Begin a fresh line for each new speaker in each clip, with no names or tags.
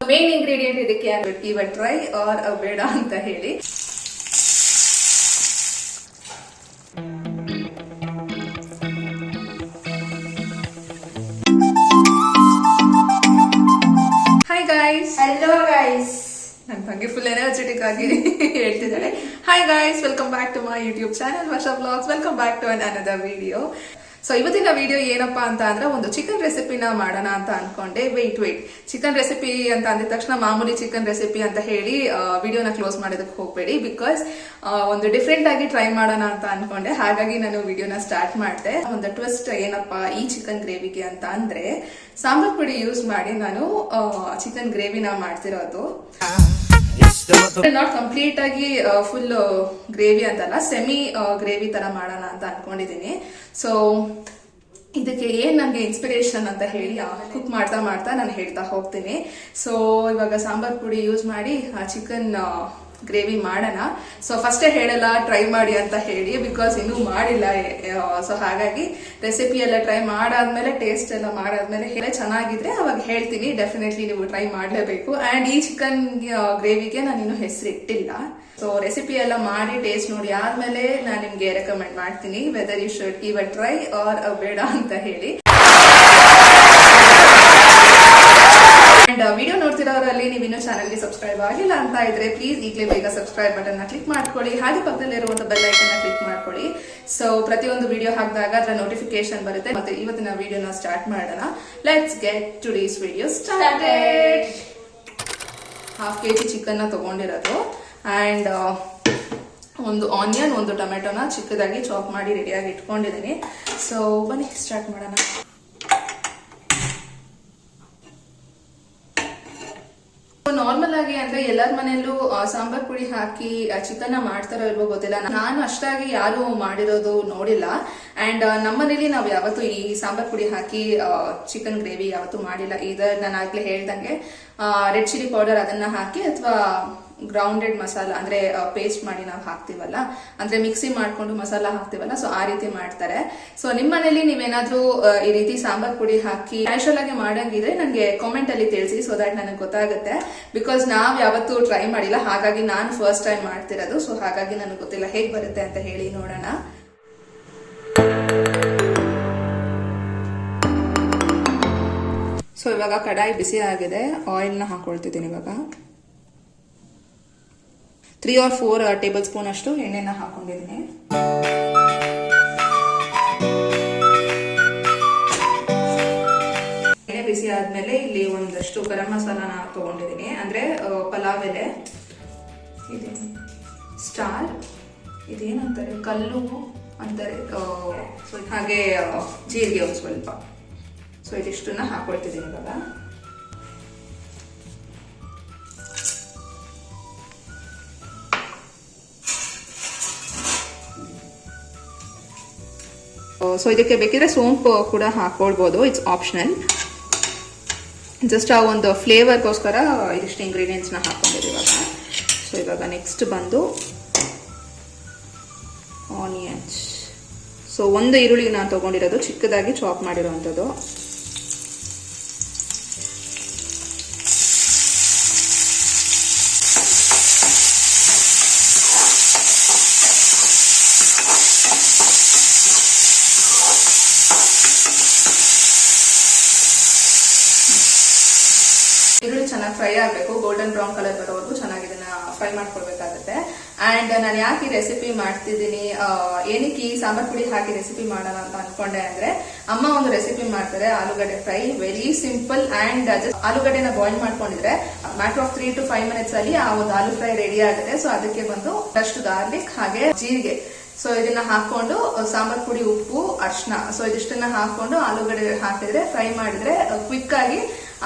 Main ingredient ಇದಕ್ಕೆ ಇವತ್ತು try or ಬೇಡ ಅಂತ ಹೇಳಿ. Hi guys.
Hello guys.
ನನ್ನ ತಂಗಿ ಫುಲ್ ಎನರ್ಜೆಟಿಕ್ ಆಗಿ ಹೇಳ್ತಿದ್ದಾಳೆ. Hi guys, welcome back to my YouTube channel Varsha vlogs. Welcome back to another video. So ಇವತ್ತಿನ ವಿಡಿಯೋ ಏನಪ್ಪಾ ಅಂತ ಅಂದ್ರೆ ಒಂದು ಚಿಕನ್ ರೆಸಿಪಿನ ಮಾಡೋಣ ಅಂತ ಅನ್ಕೊಂಡೆ. ವೆಯ್ಟ್ ಚಿಕನ್ ರೆಸಿಪಿ ಅಂತ ಅಂದಿದ ತಕ್ಷಣ ಮಾಮೂಲಿ ಚಿಕನ್ ರೆಸಿಪಿ ಅಂತ ಹೇಳಿ ವಿಡಿಯೋನ ಕ್ಲೋಸ್ ಮಾಡೋದಕ್ಕೆ ಹೋಗ್ಬೇಡಿ. ಬಿಕಾಸ್ ಒಂದು ಡಿಫ್ರೆಂಟ್ ಆಗಿ ಟ್ರೈ ಮಾಡೋಣ ಅಂತ ಅನ್ಕೊಂಡೆ. ಹಾಗಾಗಿ ನಾನು ವಿಡಿಯೋನ ಸ್ಟಾರ್ಟ್ ಮಾಡಿದೆ. ಒಂದು ಟ್ವಿಸ್ಟ್ ಏನಪ್ಪಾ ಈ ಚಿಕನ್ ಗ್ರೇವಿಗೆ ಅಂತ ಅಂದ್ರೆ, ಸಾಂಬಾರ್ ಪುಡಿ ಯೂಸ್ ಮಾಡಿ ನಾನು ಚಿಕನ್ ಗ್ರೇವಿನ ಮಾಡ್ತಿರೋದು. ನಾಟ್ ಕಂಪ್ಲೀಟ್ ಆಗಿ ಫುಲ್ ಗ್ರೇವಿ ಅಂತಲ್ಲ, ಸೆಮಿ ಗ್ರೇವಿ ತರ ಮಾಡೋಣ ಅಂತ ಅನ್ಕೊಂಡಿದೀನಿ. ಸೊ ಇದಕ್ಕೆ ಏನ್ ನನಗೆ ಇನ್ಸ್ಪಿರೇಷನ್ ಅಂತ ಹೇಳಿ ಕುಕ್ ಮಾಡ್ತಾ ಮಾಡ್ತಾ ನಾನು ಹೇಳ್ತಾ ಹೋಗ್ತೀನಿ. ಸೊ ಇವಾಗ ಸಾಂಬಾರ್ ಪುಡಿ ಯೂಸ್ ಮಾಡಿ ಚಿಕನ್ ಗ್ರೇವಿ ಮಾಡೋಣ. ಸೊ ಫಸ್ಟೇ ಹೇಳಲ್ಲ ಟ್ರೈ ಮಾಡಿ ಅಂತ ಹೇಳಿ, ಬಿಕಾಸ್ ಇನ್ನೂ ಮಾಡಿಲ್ಲ. ಸೊ ಹಾಗಾಗಿ ರೆಸಿಪಿ ಎಲ್ಲ ಟ್ರೈ ಮಾಡಾದ್ಮೇಲೆ, ಟೇಸ್ಟ್ ಎಲ್ಲ ಮಾಡಾದ್ಮೇಲೆ ಹೇಳಿ ಚೆನ್ನಾಗಿದ್ರೆ ಅವಾಗ ಹೇಳ್ತೀನಿ. ಡೆಫಿನೆಟ್ಲಿ ನೀವು ಟ್ರೈ ಮಾಡಲೇಬೇಕು. ಅಂಡ್ ಈ ಚಿಕನ್ ಗ್ರೇವಿಗೆ ನಾನು ಇನ್ನೂ ಹೆಸರು ಇಟ್ಟಿಲ್ಲ. ಸೊ ರೆಸಿಪಿ ಎಲ್ಲ ಮಾಡಿ ಟೇಸ್ಟ್ ನೋಡಿ ಆದ್ಮೇಲೆ ನಾನು ನಿಮ್ಗೆ ರೆಕಮೆಂಡ್ ಮಾಡ್ತೀನಿ whether you should give a try or ಬೇಡ ಅಂತ ಹೇಳಿ. ಅಂಡ್ ವಿಡಿಯೋ ನೋಡ್ತಿರೋರಲ್ಲಿ ನೀವು ಇನ್ನೂ ಚಾನಲ್ಗೆ ಸಬ್ಸ್ಕ್ರೈಬ್ ಆಗಿಲ್ಲ ಅಂತ ಇದ್ರೆ ಪ್ಲೀಸ್ ಈಗಲೇ ಬೇಗ ಸಬ್ಸ್ಕ್ರೈಬ್ ಬಟನ್ ನ ಕ್ಲಿಕ್ ಮಾಡ್ಕೊಳ್ಳಿ. ಹಾಗೆ ಪಕ್ಕದಲ್ಲಿರುವಂತಹ ಬೆಲ್ ಐಕನ್ ನ ಕ್ಲಿಕ್ ಮಾಡ್ಕೊಳ್ಳಿ. ಸೊ ಪ್ರತಿಯೊಂದು ವಿಡಿಯೋ ಹಾಕಿದಾಗ ಅದರ ನೋಟಿಫಿಕೇಶನ್ ಬರುತ್ತೆ. ಮತ್ತೆ ಇವತ್ತಿನ ವಿಡಿಯೋನ ಸ್ಟಾರ್ಟ್ ಮಾಡೋಣ. Let's get today's video started. 1/2 kg chicken ನ ತಗೊಂಡಿರೋದು. ಅಂಡ್ ಒಂದು ಆನಿಯನ್, ಒಂದು ಟೊಮೆಟೊನ ಚಿಕ್ಕದಾಗಿ ಚಾಪ್ ಮಾಡಿ ರೆಡಿಯಾಗಿ ಇಟ್ಕೊಂಡಿದ್ದೀನಿ. ಸೊ ಬನ್ನಿ ಸ್ಟಾರ್ಟ್ ಮಾಡೋಣ. ನಾರ್ಮಲ್ ಆಗಿ ಅಂದ್ರೆ ಎಲ್ಲರ ಮನೆಯಲ್ಲೂ ಸಾಂಬಾರ್ ಪುಡಿ ಹಾಕಿ ಚಿಕನ್ ಮಾಡ್ತಾರೋ ಇಲ್ವೋ ಗೊತ್ತಿಲ್ಲ. ನಾನು ಅಷ್ಟಾಗಿ ಯಾರು ಮಾಡಿರೋದು ನೋಡಿಲ್ಲ. ಅಂಡ್ ನಮ್ಮನೇಲಿ ನಾವು ಯಾವತ್ತು ಈ ಸಾಂಬಾರ್ ಪುಡಿ ಹಾಕಿ ಚಿಕನ್ ಗ್ರೇವಿ ಯಾವತ್ತು ಮಾಡಿಲ್ಲ. ಇದರ್ ನಾನು ಆಗ್ಲೇ ಹೇಳ್ದಂಗೆ ರೆಡ್ ಚಿಲ್ಲಿ ಪೌಡರ್ ಅದನ್ನ ಹಾಕಿ ಅಥವಾ ಗ್ರೌಂಡೆಡ್ ಮಸಾಲ ಅಂದ್ರೆ ಪೇಸ್ಟ್ ಮಾಡಿ ನಾವು ಹಾಕ್ತಿವಲ್ಲ, ಅಂದ್ರೆ ಮಿಕ್ಸಿ ಮಾಡ್ಕೊಂಡು ಮಸಾಲ ಹಾಕ್ತಿವಲ್ಲ, ಸೊ ಆ ರೀತಿ ಮಾಡ್ತಾರೆ. ಸೊ ನಿಮ್ಮ ಮನೇಲಿ ನೀವೇನಾದ್ರೂ ಈ ರೀತಿ ಸಾಂಬಾರ್ ಪುಡಿ ಹಾಕಿ ಕ್ಯಾಶುವಲ್ ಆಗಿ ಮಾಡಂಗಿದ್ರೆ ನನಗೆ ಕಾಮೆಂಟ್ ಅಲ್ಲಿ ತಿಳಿಸಿ. ಸೊ ದಟ್ ನನಗೆ ಗೊತ್ತಾಗುತ್ತೆ. ಬಿಕಾಸ್ ನಾವ್ ಯಾವತ್ತೂ ಟ್ರೈ ಮಾಡಿಲ್ಲ, ಹಾಗಾಗಿ ನಾನು ಫಸ್ಟ್ ಟೈಮ್ ಮಾಡ್ತಿರೋದು. ಸೊ ಹಾಗಾಗಿ ನನಗೆ ಗೊತ್ತಿಲ್ಲ ಹೇಗ್ ಬರುತ್ತೆ ಅಂತ ಹೇಳಿ ನೋಡೋಣ. ಸೊ ಇವಾಗ ಕಡಾಯಿ ಬಿಸಿ ಆಗಿದೆ. ಆಯಿಲ್ ನ ಹಾಕೊಳ್ತಿದ್ದೀನಿ. ಇವಾಗ 3 or 4 ಟೇಬಲ್ ಸ್ಪೂನ್ ಅಷ್ಟು ಎಣ್ಣೆನ ಹಾಕೊಂಡಿದ್ದೀನಿ. ಎಣ್ಣೆ ಬಿಸಿ ಆದ್ಮೇಲೆ ಇಲ್ಲಿ ಒಂದಷ್ಟು ಗರಂ ಮಸಾಲಾನ ತಗೊಂಡಿದ್ದೀನಿ. ಅಂದ್ರೆ ಪಲಾವ್ ಎಲೆ, ಇದೆ ಸ್ಟಾರ್, ಇದೇನಂತಾರೆ ಕಲ್ಲು ಅಂತಾರೆ, ಹಾಗೆ ಜೀರಿಗೆ ಒಂದು ಸ್ವಲ್ಪ. ಸೊ ಇದಿಷ್ಟನ್ನ ಹಾಕೊಳ್ತಿದ್ದೀನಿ ಇವಾಗ. ಸೊ ಇದಕ್ಕೆ ಬೇಕಿದ್ರೆ ಸೋಂಪು ಕೂಡ ಹಾಕೊಳ್ಬೋದು, ಇಟ್ಸ್ ಆಪ್ಷನಲ್. ಜಸ್ಟ್ ಆ ಒಂದು ಫ್ಲೇವರ್ಗೋಸ್ಕರ ಇದಿಷ್ಟು ಇಂಗ್ರೀಡಿಯೆಂಟ್ಸ್ನ ಹಾಕೊಂಡಿದ್ದೀವಿ ಇವಾಗ. ಸೊ ಇವಾಗ ನೆಕ್ಸ್ಟ್ ಬಂದು ಆನಿಯನ್ಸ್. ಸೊ ಒಂದು ಈರುಳ್ಳಿ ನಾನು ತಗೊಂಡಿರೋದು ಚಿಕ್ಕದಾಗಿ ಚಾಪ್ ಮಾಡಿರೋವಂಥದ್ದು. ಈರುಳ್ಳಿ ಚೆನ್ನಾಗಿ ಫ್ರೈ ಆಗಬೇಕು, ಗೋಲ್ಡನ್ ಬ್ರೌನ್ ಕಲರ್ ಬರೋವರೆಗೂ ಚೆನ್ನಾಗಿ ಇದನ್ನ ಫ್ರೈ ಮಾಡ್ಕೊಳ್ಬೇಕಾಗುತ್ತೆ. ಅಂಡ್ ನಾನು ಯಾಕೆ ಈ ರೆಸಿಪಿ ಮಾಡ್ತಿದ್ದೀನಿ, ಏನಕ್ಕೆ ಈ ಸಾಂಬಾರ್ ಪುಡಿ ಹಾಕಿ ರೆಸಿಪಿ ಮಾಡೋಣ ಅಂತ ಅನ್ಕೊಂಡೆ ಅಂದ್ರೆ, ಅಮ್ಮ ಒಂದು ರೆಸಿಪಿ ಮಾಡ್ತಾರೆ ಆಲೂಗಡ್ಡೆ fry. Very simple. And just ಆಲೂಗಡ್ಡೆನ ಬಾಯ್ಲ್ ಮಾಡ್ಕೊಂಡಿದ್ರೆ ಮ್ಯಾಟರ್ ಆಫ್ 3 to 5 minutes ಅಲ್ಲಿ ಆ ಒಂದು ಆಲೂ ಫ್ರೈ ರೆಡಿ ಆಗುತ್ತೆ. ಸೊ ಅದಕ್ಕೆ ಬಂದು ಅಷ್ಟು ಗಾರ್ಲಿಕ್ ಹಾಗೆ ಜೀರಿಗೆ, ಸೊ ಇದನ್ನ ಹಾಕೊಂಡು ಸಾಂಬಾರ್ ಪುಡಿ, ಉಪ್ಪು, ಅರ್ಶನ, ಸೊ ಇದಿಷ್ಟನ್ನ ಹಾಕೊಂಡು ಆಲೂಗಡ್ಡೆ ಹಾಕಿದ್ರೆ ಫ್ರೈ ಮಾಡಿದ್ರೆ ಕ್ವಿಕ್ ಆಗಿ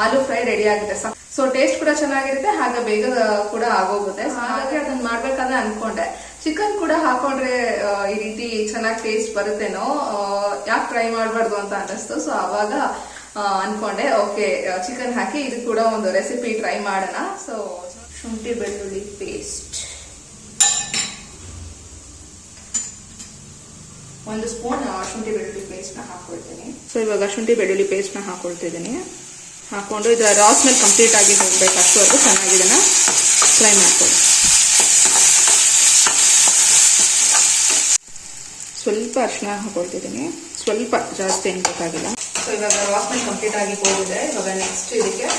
ಆಲೂ ಫ್ರೈ ರೆಡಿ ಆಗುತ್ತೆ. ಸೊ ಟೇಸ್ಟ್ ಕೂಡ ಚೆನ್ನಾಗಿರುತ್ತೆ, ಹಾಗೆ ಬೇಗ ಕೂಡ ಆಗೋಗುತ್ತೆ. ಹಾಗಾಗಿ ಅದನ್ನ ಮಾಡ್ಬೇಕಾದ್ರೆ ಅನ್ಕೊಂಡೆ ಚಿಕನ್ ಕೂಡ ಹಾಕೊಂಡ್ರೆ ಈ ರೀತಿ ಚೆನ್ನಾಗಿ ಟೇಸ್ಟ್ ಬರುತ್ತೇನೋ, ಯಾಕೆ ಟ್ರೈ ಮಾಡಬಾರ್ದು ಅಂತ ಅನ್ನಿಸ್ತು. ಸೊ ಅವಾಗ ಅನ್ಕೊಂಡೆ ಓಕೆ ಚಿಕನ್ ಹಾಕಿ ಇದು ಕೂಡ ಒಂದು ರೆಸಿಪಿ ಟ್ರೈ ಮಾಡೋಣ. ಸೊ ಶುಂಠಿ ಬೆಳ್ಳುಳ್ಳಿ ಪೇಸ್ಟ್ 1 ಸ್ಪೂನ್ ಶುಂಠಿ ಬೆಳ್ಳುಳ್ಳಿ ಪೇಸ್ಟ್ ನ ಹಾಕೊಳ್ತೀನಿ. ಸೊ ಇವಾಗ ಶುಂಠಿ ಬೆಳ್ಳುಳ್ಳಿ ಪೇಸ್ಟ್ ನ ಹಾಕೊಳ್ತಿದ್ದೀನಿ. ಹಾಕ್ಕೊಂಡು ಇದರ ರಾ ಸ್ಮೆಲ್ ಕಂಪ್ಲೀಟ್ ಆಗಿ ಹೋಗಬೇಕು, ಅಷ್ಟುವರೆಗೂ ಚೆನ್ನಾಗಿ ಇದನ್ನು ಫ್ರೈ ಮಾಡ್ಕೊಳ್ಳಿ. ಸ್ವಲ್ಪ ಅರಿಶಿನ ಹಾಕೊಳ್ತಿದ್ದೀನಿ, ಸ್ವಲ್ಪ ಜಾಸ್ತಿ ಏನು ಬೇಕಾಗಿಲ್ಲ. ಸೊ ಇವಾಗ ರಾ ಸ್ಮೆಲ್ ಕಂಪ್ಲೀಟ್ ಆಗಿ ಹೋಗಿದೆ. ಇವಾಗ ನೆಕ್ಸ್ಟ್ ಇದಕ್ಕೆ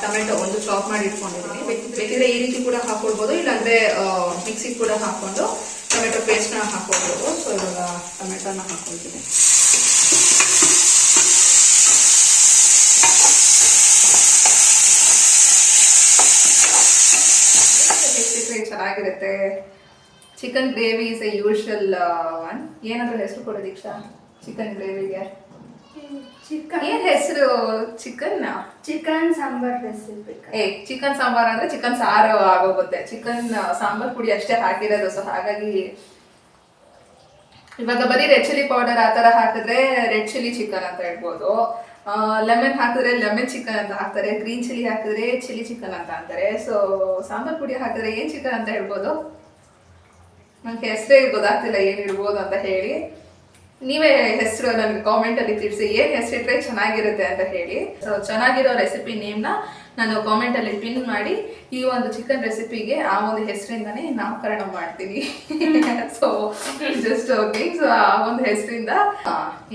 ಟೊಮೆಟೊ ಒಂದು ಚಾಪ್ ಮಾಡಿ ಇಟ್ಕೊಂಡಿದ್ದೀನಿ. ಬೇಕಿದ್ರೆ ಈ ರೀತಿ ಕೂಡ ಹಾಕೊಳ್ಬೋದು, ಇಲ್ಲಾಂದರೆ ಮಿಕ್ಸಿಗೆ ಕೂಡ ಹಾಕ್ಕೊಂಡು ಟೊಮೆಟೊ ಪೇಸ್ಟ್ನ ಹಾಕೊಳ್ಬೋದು. ಸೊ ಇವಾಗ ಟೊಮೆಟೊನ ಹಾಕೊಳ್ತೀನಿ. ಚೆನ್ನಾಗಿರುತ್ತೆ. Chicken gravy is A usual one. ಏನಾದರೂ ಹೆಸರು ಕೊಡೋ ದೀಕ್ಷಾ ಚಿಕನ್ ಗ್ರೇವಿಗೆ? ಏನ್ ಹೆಸರು? Chicken sambar recipe. Chicken sambar ಅಂದ್ರೆ ಚಿಕನ್ ಸಾರು ಆಗೋಗುತ್ತೆ. ಚಿಕನ್ ಸಾಂಬಾರ್ ಪುಡಿ ಅಷ್ಟೇ ಹಾಕಿರೋದು. ಸೊ ಹಾಗಾಗಿ ಇವಾಗ ಬರೀ ರೆಡ್ ಚಿಲ್ಲಿ ಪೌಡರ್ ಆ ತರ ಹಾಕಿದ್ರೆ ರೆಡ್ ಚಿಲ್ಲಿ ಚಿಕನ್ ಅಂತ ಹೇಳ್ಬೋದು. ಲೆಮನ್ ಹಾಕಿದ್ರೆ ಲೆಮನ್ ಚಿಕನ್ ಅಂತ ಹಾಕ್ತಾರೆ, ಗ್ರೀನ್ ಚಿಲ್ಲಿ ಹಾಕಿದ್ರೆ ಚಿಲ್ಲಿ ಚಿಕನ್ ಅಂತ ಅಂತಾರೆ. ಸೊ ಸಾಂಬಾರ್ ಪುಡಿ ಹಾಕಿದ್ರೆ ಏನ್ ಚಿಕನ್ ಅಂತ ಹೇಳ್ಬೋದು? ನಂಗೆ ಹೆಸರೇ ಗೊತ್ತಾಗ್ತಿಲ್ಲ ಏನಿರ್ಬೋದು ಅಂತ ಹೇಳಿ. ನೀವೇ ಹೆಸರು ನನಗೆ ಕಾಮೆಂಟ್ ಅಲ್ಲಿ ತಿಳಿಸಿ, ಏನ್ ಹೆಸರಿಟ್ರೆ ಚೆನ್ನಾಗಿರುತ್ತೆ ಅಂತ ಹೇಳಿ. ಸೊ ಚೆನ್ನಾಗಿರೋ ರೆಸಿಪಿ ನೇಮ್ನ ನಾನು ಕಾಮೆಂಟ್ ಅಲ್ಲಿ ಪಿನ್ ಮಾಡಿ ಈ ಒಂದು ಚಿಕನ್ ರೆಸಿಪಿಗೆ ಆ ಒಂದು ಹೆಸರಿಂದಾನೇ ನಾಮಕರಣ ಮಾಡ್ತೀನಿ. So just okay. ಸೊ ಆ ಒಂದು ಹೆಸರಿಂದ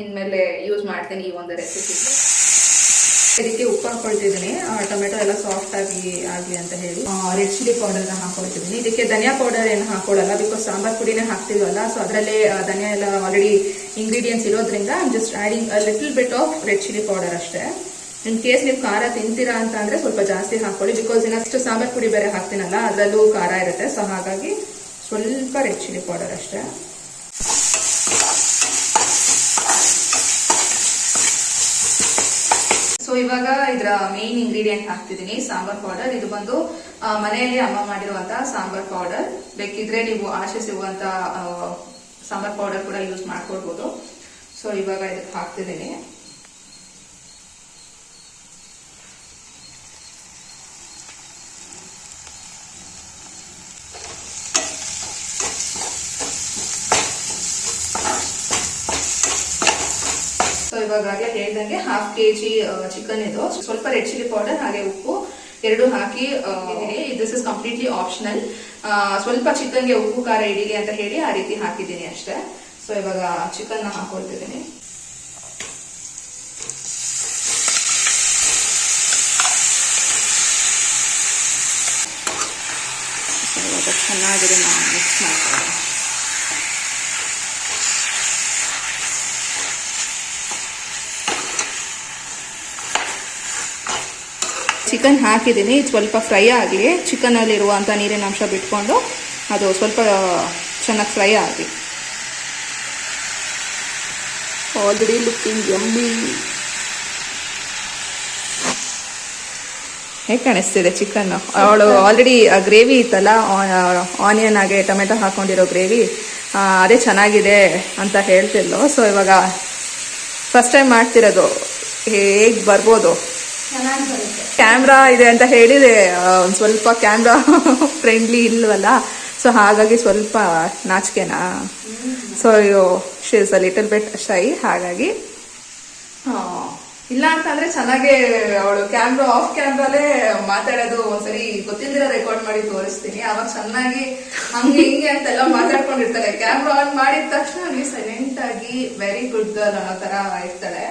ಇನ್ಮೇಲೆ ಯೂಸ್ ಮಾಡ್ತೀನಿ ಈ ಒಂದು ರೆಸಿಪಿಗೆ. ಇದಕ್ಕೆ ಉಪ್ಪು ಹಾಕೊಳ್ತಿದ್ದೀನಿ, ಟೊಮೆಟೊ ಎಲ್ಲ ಸಾಫ್ಟ್ ಆಗಲಿ ಅಂತ ಹೇಳಿ. ರೆಡ್ ಚಿಲ್ಲಿ ಪೌಡರ್ನ ಹಾಕೊಳ್ತಿದ್ದೀನಿ. ಇದಕ್ಕೆ ಧನಿಯಾ ಪೌಡರ್ ಏನು ಹಾಕೊಳ್ಳಲ್ಲ, ಬಿಕಾಸ್ ಸಾಂಬಾರ್ ಪುಡಿನೇ ಹಾಕ್ತಿದ್ವಲ್ಲ. ಸೊ ಅದರಲ್ಲೇ ಧನಿಯಾ ಎಲ್ಲ ಆಲ್ರೆಡಿ ಇಂಗ್ರೀಡಿಯೆಂಟ್ಸ್ ಇರೋದ್ರಿಂದ I am just adding a little bit of red chilli powder ಅಷ್ಟೇ. ಇನ್ ಕೇಸ್ ನೀವು ಖಾರ ತಿಂತೀರಾ ಅಂತ ಅಂದ್ರೆ ಸ್ವಲ್ಪ ಜಾಸ್ತಿ ಹಾಕೊಳ್ಳಿ, ಬಿಕಾಸ್ ಇನ್ನಷ್ಟು ಸಾಂಬಾರ್ ಪುಡಿ ಬೇರೆ ಹಾಕ್ತೀನಲ್ಲ, ಅದರಲ್ಲೂ ಖಾರ ಇರುತ್ತೆ. ಸೊ ಹಾಗಾಗಿ ಸ್ವಲ್ಪ ರೆಡ್ ಚಿಲ್ಲಿ ಪೌಡರ್ ಅಷ್ಟೇ. ಸೊ ಇವಾಗ ಇದರ ಮೇನ್ ಇಂಗ್ರೀಡಿಯೆಂಟ್ ಹಾಕ್ತಿದ್ದೀನಿ, ಸಾಂಬಾರ್ ಪೌಡರ್. ಇದು ಬಂದು ಮನೆಯಲ್ಲಿ ಅಮ್ಮ ಮಾಡಿರುವಂತಹ ಸಾಂಬಾರ್ ಪೌಡರ್. ಬೇಕಿದ್ರೆ ನೀವು ಆಚೆ ಸಿಗುವಂತ ಸಾಂಬಾರ್ ಪೌಡರ್ ಕೂಡ ಯೂಸ್ ಮಾಡ್ಕೊಳ್ಬಹುದು. ಸೊ ಇವಾಗ ಇದಕ್ಕೆ ಹಾಕ್ತಿದ್ದೀನಿ. ಇವಾಗಲೇ ಹೇಳ್ದಂಗೆ 1/2 kg ಚಿಕನ್ ಇದು. ಸ್ವಲ್ಪ ರೆಡ್ ಚಿಲ್ಲಿ ಪೌಡರ್ ಹಾಗೆ ಉಪ್ಪು ಎರಡು ಹಾಕಿ ದಿಸ್ ಇಸ್ ಕಂಪ್ಲೀಟ್ಲಿ ಆಪ್ಷನಲ್. ಸ್ವಲ್ಪ ಚಿಕನ್ಗೆ ಉಪ್ಪು ಖಾರ ಹಿಡೀಲಿ ಅಂತ ಹೇಳಿ ಆ ರೀತಿ ಹಾಕಿದ್ದೀನಿ ಅಷ್ಟೇ. ಸೊ ಇವಾಗ ಚಿಕನ್ ನ ಹಾಕೊಳ್ತಿದ್ದೀನಿ. ಇವಾಗ ಚೆನ್ನಾಗಿದೆ ಮಿಕ್ಸ್ ಮಾಡ್ಕೊಳ್ಳೋಣ. ಚಿಕನ್ ಹಾಕಿದ್ದೀನಿ, ಸ್ವಲ್ಪ ಫ್ರೈ ಆಗಲಿ. ಚಿಕನಲ್ಲಿರುವಂಥ ನೀರಿನ ಅಂಶ ಬಿಟ್ಕೊಂಡು ಅದು ಸ್ವಲ್ಪ ಚೆನ್ನಾಗಿ ಫ್ರೈ ಆಗಲಿ. Already looking yummy. ಹೇಗೆ ಕಾಣಿಸ್ತಿದೆ ಚಿಕನ್? ಅವಳು ಆಲ್ರೆಡಿ ಗ್ರೇವಿ ಇತ್ತಲ್ಲ, ಆನಿಯನ್ ಹಾಗೆ ಟೊಮೆಟೊ ಹಾಕೊಂಡಿರೋ ಗ್ರೇವಿ, ಅದೇ ಚೆನ್ನಾಗಿದೆ ಅಂತ ಹೇಳ್ತಿದ್ಲು. ಸೊ ಇವಾಗ ಫಸ್ಟ್ ಟೈಮ್ ಮಾಡ್ತಿರೋದು, ಹೇಗೆ ಬರ್ಬೋದು? ಕ್ಯಾಮ್ರಾ ಇದೆ ಅಂತ ಹೇಳಿದೆ, ಒಂದು ಸ್ವಲ್ಪ ಕ್ಯಾಮ್ರಾ ಫ್ರೆಂಡ್ಲಿ ಇಲ್ವಲ್ಲ, ಸೊ ಹಾಗಾಗಿ ಸ್ವಲ್ಪ ನಾಚಿಕೆನಾ. So she is a little bit shy. ಹಾಗಾಗಿ ಇಲ್ಲ ಅಂತಂದ್ರೆ ಚೆನ್ನಾಗೆ ಅವಳು ಕ್ಯಾಮ್ರಾ ಆಫ್ ಕ್ಯಾಮ್ರಾಲೇ ಮಾತಾಡೋದು. ಒಂದ್ಸರಿ ಗೊತ್ತಿಲ್ದಿರ ರೆಕಾರ್ಡ್ ಮಾಡಿ ತೋರಿಸ್ತೀನಿ, ಅವಾಗ ಚೆನ್ನಾಗಿ ಹಂಗೆ ಹಿಂಗೆ ಅಂತೆಲ್ಲ ಮಾತಾಡ್ಕೊಂಡಿರ್ತಾಳೆ. ಕ್ಯಾಮ್ರಾ ಆನ್ ಮಾಡಿದ ತಕ್ಷಣ ನೀವು ಸೈಲೆಂಟ್ ಆಗಿ ವೆರಿ ಗುಡ್ ಗರ್ಲ್ ಅನ್ನೋ ತರ ಇರ್ತಾಳೆ.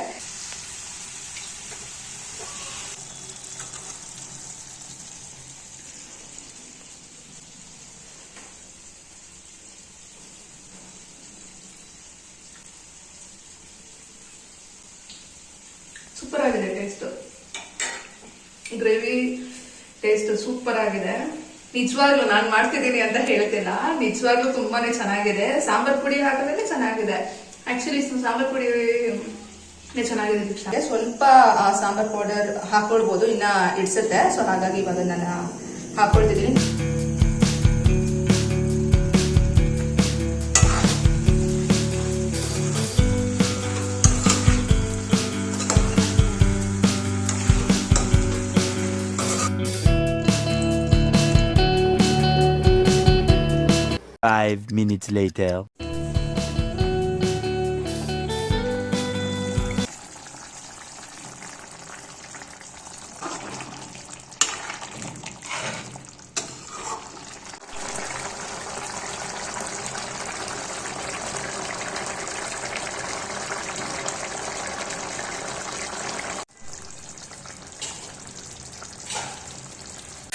ಸೂಪರ್ ಆಗಿದೆ ಟೇಸ್ಟ್, ಗ್ರೇವಿ ಟೇಸ್ಟ್ ಸೂಪರ್ ಆಗಿದೆ. ನಿಜವಾಗ್ಲೂ ನಾನು ಮಾಡ್ತಿದ್ದೀನಿ ಅಂತ ಹೇಳ್ತಿಲ್ಲ, ನಿಜವಾಗ್ಲೂ ತುಂಬಾನೇ ಚೆನ್ನಾಗಿದೆ. ಸಾಂಬಾರ್ ಪುಡಿ ಹಾಕಿದ್ರೆ ಚೆನ್ನಾಗಿದೆ. ಆಕ್ಚುಲಿ ಸಾಂಬಾರ್ ಪುಡಿ ಚೆನ್ನಾಗಿದೆ. ಸ್ವಲ್ಪ ಸಾಂಬಾರ್ ಪೌಡರ್ ಹಾಕೊಳ್ಬಹುದು, ಇನ್ನ ಇಡ್ಸುತ್ತೆ. ಸೊ ಹಾಗಾಗಿ ಇವಾಗ ನಾನು ಹಾಕೊಳ್ತಿದ್ದೀನಿ.
Five minutes later.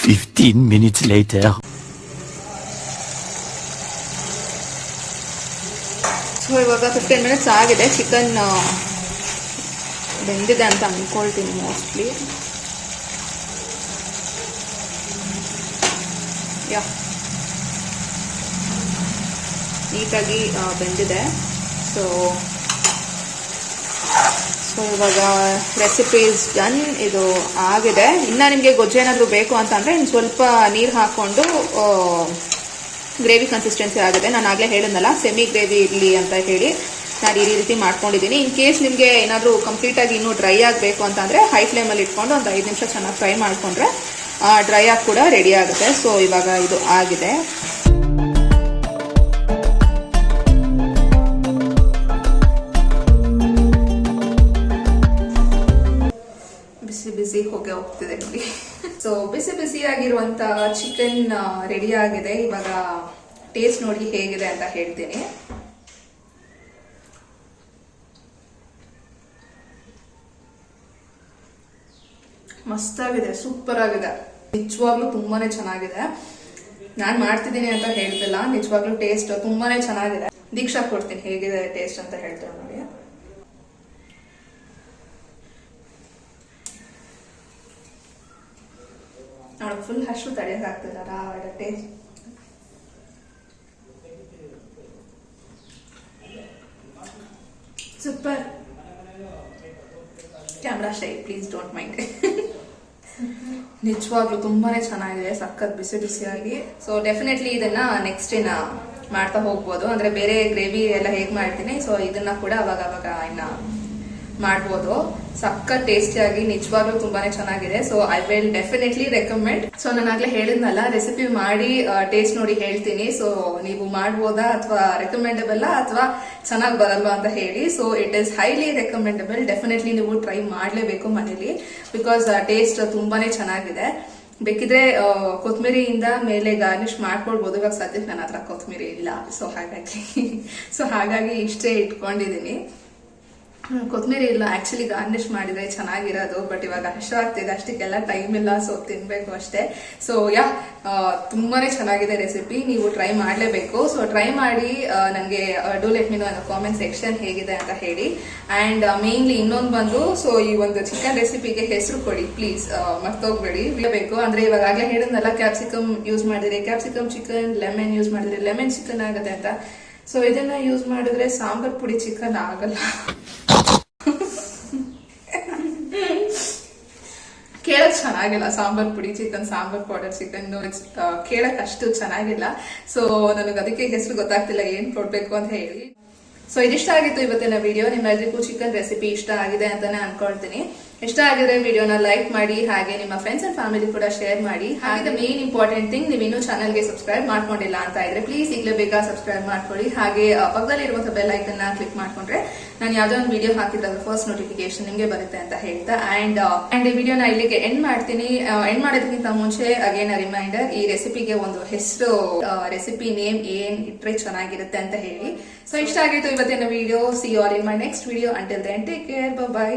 15 minutes later.
So ಇವಾಗ 15 ಮಿನಿಟ್ಸ್ ಆಗಿದೆ. ಚಿಕನ್ ಬೆಂದಿದೆ ಅಂತ ಅಂದ್ಕೊಳ್ತೀನಿ ಮೋಸ್ಟ್ಲಿ. ನೀಟಾಗಿ ಬೆಂದಿದೆ. ಸೊ ಇವಾಗ ರೆಸಿಪಿ ಇಸ್ ಡನ್. ಇದು ಆಗಿದೆ. ಇನ್ನು ನಿಮಗೆ ಗೊಜ್ಜು ಏನಾದರೂ ಬೇಕು ಅಂತ ಅಂದರೆ ಇನ್ನು ಸ್ವಲ್ಪ ನೀರು ಹಾಕ್ಕೊಂಡು ಗ್ರೇವಿ ಕನ್ಸಿಸ್ಟೆನ್ಸಿ ಆಗಿದೆ. ನಾನು ಆಗಲೇ ಹೇಳಿದ್ನಲ್ಲ ಸೆಮಿ ಗ್ರೇವಿ ಇರಲಿ ಅಂತ ಹೇಳಿ ನಾನು ಈ ರೀತಿ ಮಾಡ್ಕೊಂಡಿದ್ದೀನಿ. ಇನ್ ಕೇಸ್ ನಿಮಗೆ ಏನಾದರೂ ಕಂಪ್ಲೀಟಾಗಿ ಇನ್ನೂ ಡ್ರೈ ಆಗಬೇಕು ಅಂತಂದರೆ ಹೈ ಫ್ಲೇಮಲ್ಲಿ ಇಟ್ಕೊಂಡು ಒಂದು 5 ನಿಮಿಷ ಚೆನ್ನಾಗಿ ಫ್ರೈ ಮಾಡಿಕೊಂಡ್ರೆ ಡ್ರೈ ಆಗಿ ಕೂಡ ರೆಡಿ ಆಗುತ್ತೆ. ಸೊ ಇವಾಗ ಇದು ಆಗಿದೆ. ಬಿಸಿ ಹೋಗಿ ಹೋಗ್ತಿದೆ ನೋಡಿ. ಸೊ ಬಿಸಿಯಾಗಿರುವಂತ ಚಿಕನ್ ರೆಡಿ ಆಗಿದೆ. ಇವಾಗ ಟೇಸ್ಟ್ ನೋಡಿ ಹೇಗಿದೆ ಅಂತ ಹೇಳ್ತೀನಿ. ಮಸ್ತಾಗಿದೆ, ಸೂಪರ್ ಆಗಿದೆ. ನಿಜವಾಗ್ಲೂ ತುಂಬಾನೇ ಚೆನ್ನಾಗಿದೆ. ನಾನ್ ಮಾಡ್ತಿದ್ದೀನಿ ಅಂತ ಹೇಳ್ತಿಲ್ಲ, ನಿಜವಾಗ್ಲೂ ಟೇಸ್ಟ್ ತುಂಬಾನೇ ಚೆನ್ನಾಗಿದೆ. ದೀಕ್ಷಾ ಕೊಡ್ತೀನಿ ಹೇಗಿದೆ ಟೇಸ್ಟ್ ಅಂತ ಹೇಳ್ತೇವೆ ನೋಡಿ. ಅವಳು ಫುಲ್ ಹಶು ತಡೆಯಕ್ಕಾಗ್ತಿಲ್ಲ. Taste super. Camera shy, please don't mind. ನಿಜವಾಗ್ಲೂ ತುಂಬಾನೇ ಚೆನ್ನಾಗಿದೆ, ಸಖತ್ ಬಿಸಿಯಾಗಿ. ಸೊ ಡೆಫಿನೆಟ್ಲಿ ಇದನ್ನ ನೆಕ್ಸ್ಟ್ ಏನ ಮಾಡ್ತಾ ಹೋಗ್ಬೋದು. ಅಂದ್ರೆ ಬೇರೆ ಗ್ರೇವಿ ಎಲ್ಲ ಹೇಗ್ ಮಾಡ್ತೀನಿ, ಸೊ ಇದನ್ನ ಕೂಡ ಅವಾಗ ಇನ್ನ ಮಾಡ್ಬೋದು. ಸಖತ್ ಟೇಸ್ಟಿಯಾಗಿ ನಿಜವಾಗ್ಲೂ ತುಂಬಾನೇ ಚೆನ್ನಾಗಿದೆ. So I will definitely recommend. So ನಾನು ಆಗ್ಲೇ ಹೇಳಿದ್ನಲ್ಲ, ರೆಸಿಪಿ ಮಾಡಿ ಟೇಸ್ಟ್ ನೋಡಿ ಹೇಳ್ತೀನಿ. ಸೊ ನೀವು ಮಾಡ್ಬೋದಾ ಅಥವಾ ರೆಕಮೆಂಡಬಲ್ ಅಥವಾ ಚೆನ್ನಾಗಿ ಬರಲ್ವಾ ಅಂತ ಹೇಳಿ. So it is highly recommendable. Definitely ನೀವು ಟ್ರೈ ಮಾಡ್ಲೇಬೇಕು ಮನೇಲಿ, ಬಿಕಾಸ್ ಟೇಸ್ಟ್ ತುಂಬಾನೇ ಚೆನ್ನಾಗಿದೆ. ಬೇಕಿದ್ರೆ ಕೊತ್ತಂಬರಿಯಿಂದ ಮೇಲೆ ಗಾರ್ನಿಶ್ ಮಾಡ್ಕೊಳ್ಬಹುದು. ಇವಾಗ ಸದ್ಯಕ್ಕೆ ನನ್ನ ಹತ್ರ ಕೊತ್ತಂಬರಿ ಇಲ್ಲ, ಸೊ ಹಾಗಾಗಿ ಇಷ್ಟೇ ಇಟ್ಕೊಂಡಿದೀನಿ. ಕೊತ್ತಂಬರಿ ಇಲ್ಲ, ಆಕ್ಚುಲಿ ಗಾರ್ನಿಶ್ ಮಾಡಿದ್ರೆ ಚೆನ್ನಾಗಿರೋದು. ಬಟ್ ಇವಾಗ ಹಸಿವಾಗ್ತಿದೆ, ಅಷ್ಟಕ್ಕೆಲ್ಲ ಟೈಮ್ ಇಲ್ಲ, ಸೊ ತಿನ್ಬೇಕು ಅಷ್ಟೇ. ಸೊ ತುಂಬಾನೇ ಚೆನ್ನಾಗಿದೆ ರೆಸಿಪಿ, ನೀವು ಟ್ರೈ ಮಾಡ್ಲೇಬೇಕು. ಸೊ ಟ್ರೈ ಮಾಡಿ ನನಗೆ do let me no comment section ಹೇಗಿದೆ ಅಂತ ಹೇಳಿ. ಅಂಡ್ ಮೇನ್ಲಿ ಇನ್ನೊಂದು ಬಂದು, ಸೊ ಈ ಒಂದು ಚಿಕನ್ ರೆಸಿಪಿಗೆ ಹೆಸರು ಕೊಡಿ ಪ್ಲೀಸ್, ಮರ್ತೋಗ್ಬೇಡಿ. ಬೇಕು ಅಂದ್ರೆ ಇವಾಗಲೇ ಹೇಳಿದ್ನಲ್ಲ, ಕ್ಯಾಪ್ಸಿಕಮ್ ಯೂಸ್ ಮಾಡಿದ್ರೆ ಕ್ಯಾಪ್ಸಿಕಮ್ ಚಿಕನ್, ಲೆಮನ್ ಯೂಸ್ ಮಾಡಿದ್ರೆ ಲೆಮನ್ ಚಿಕನ್ ಆಗುತ್ತೆ ಅಂತ. ಸೊ ಇದನ್ನ ಯೂಸ್ ಮಾಡಿದ್ರೆ ಸಾಂಬಾರ್ ಪುಡಿ ಚಿಕನ್ ಆಗಲ್ಲ. ಕೇಳಕ್ ಚೆನ್ನಾಗಿಲ್ಲ, ಸಾಂಬಾರ್ ಪುಡಿ ಚಿಕನ್, ಸಾಂಬಾರ್ ಪೌಡರ್ ಚಿಕನ್ ಕೇಳಕ್ ಅಷ್ಟು ಚೆನ್ನಾಗಿಲ್ಲ. ಸೊ ನನಗೆ ಅದಕ್ಕೆ ಹೆಸರು ಗೊತ್ತಾಗ್ತಿಲ್ಲ ಏನ್ ಕೊಡ್ಬೇಕು ಅಂತ ಹೇಳಿ. ಸೊ ಇದಿಷ್ಟ ಆಗಿತ್ತು ಇವತ್ತಿನ ವಿಡಿಯೋ. ನಿಮ್ಮೆಲ್ಲರಿಗೂ ಚಿಕನ್ ರೆಸಿಪಿ ಇಷ್ಟ ಆಗಿದೆ ಅಂತಾನೆ ಅನ್ಕೊಳ್ತೀನಿ. ಇಷ್ಟ ಆಗಿದ್ರೆ ವಿಡಿಯೋನ ಲೈಕ್ ಮಾಡಿ, ಹಾಗೆ ನಿಮ್ಮ ಫ್ರೆಂಡ್ಸ್ ಅಂಡ್ ಫ್ಯಾಮಿಲಿ ಕೂಡ ಶೇರ್ ಮಾಡಿ. ಹಾಗೆ ಮೇನ್ ಇಂಪಾರ್ಟೆಂಟ್ ಥಿಂಗ್, ನೀವಿನ್ನೂ ಚಾನಲ್ಗೆ ಸಬ್ಸ್ಕ್ರೈಬ್ ಮಾಡ್ಕೊಂಡಿಲ್ಲ ಅಂತ ಇದ್ರೆ ಪ್ಲೀಸ್ ಈಗಲೇ ಬೇಗ ಸಬ್ಸ್ಕ್ರೈಬ್ ಮಾಡ್ಕೊಳ್ಳಿ. ಹಾಗೆ ಪಕ್ಕದಲ್ಲಿ ಇರುವಂತಹ ಬೆಲ್ ಐಕನ್ ಕ್ಲಿಕ್ ಮಾಡ್ಕೊಂಡ್ರೆ ನಾನು ಯಾವ್ದೋ ಒಂದು ವಿಡಿಯೋ ಹಾಕಿದ್ರೆ ಫಸ್ಟ್ ನೋಟಿಫಿಕೇಶನ್ ನಿಮಗೆ ಬರುತ್ತೆ ಅಂತ ಹೇಳ್ತಾ ಅಂಡ್ ಈ ವಿಡಿಯೋನ ಇಲ್ಲಿಗೆ ಎಂಡ್ ಮಾಡ್ತೀನಿ. ಎಂಡ್ ಮಾಡೋದಕ್ಕಿಂತ ಮುಂಚೆ ಅಗೇನ್ ರಿಮೈಂಡರ್, ಈ ರೆಸಿಪಿಗೆ ಒಂದು ಹೆಸರು, ರೆಸಿಪಿ ನೇಮ್ ಏನ್ ಇಟ್ರೆ ಚೆನ್ನಾಗಿರುತ್ತೆ ಅಂತ ಹೇಳಿ. ಸೊ ಇಷ್ಟ ಆಗಿತ್ತು ಇವತ್ತಿನ video. See you all in my next video. Until then take care, by.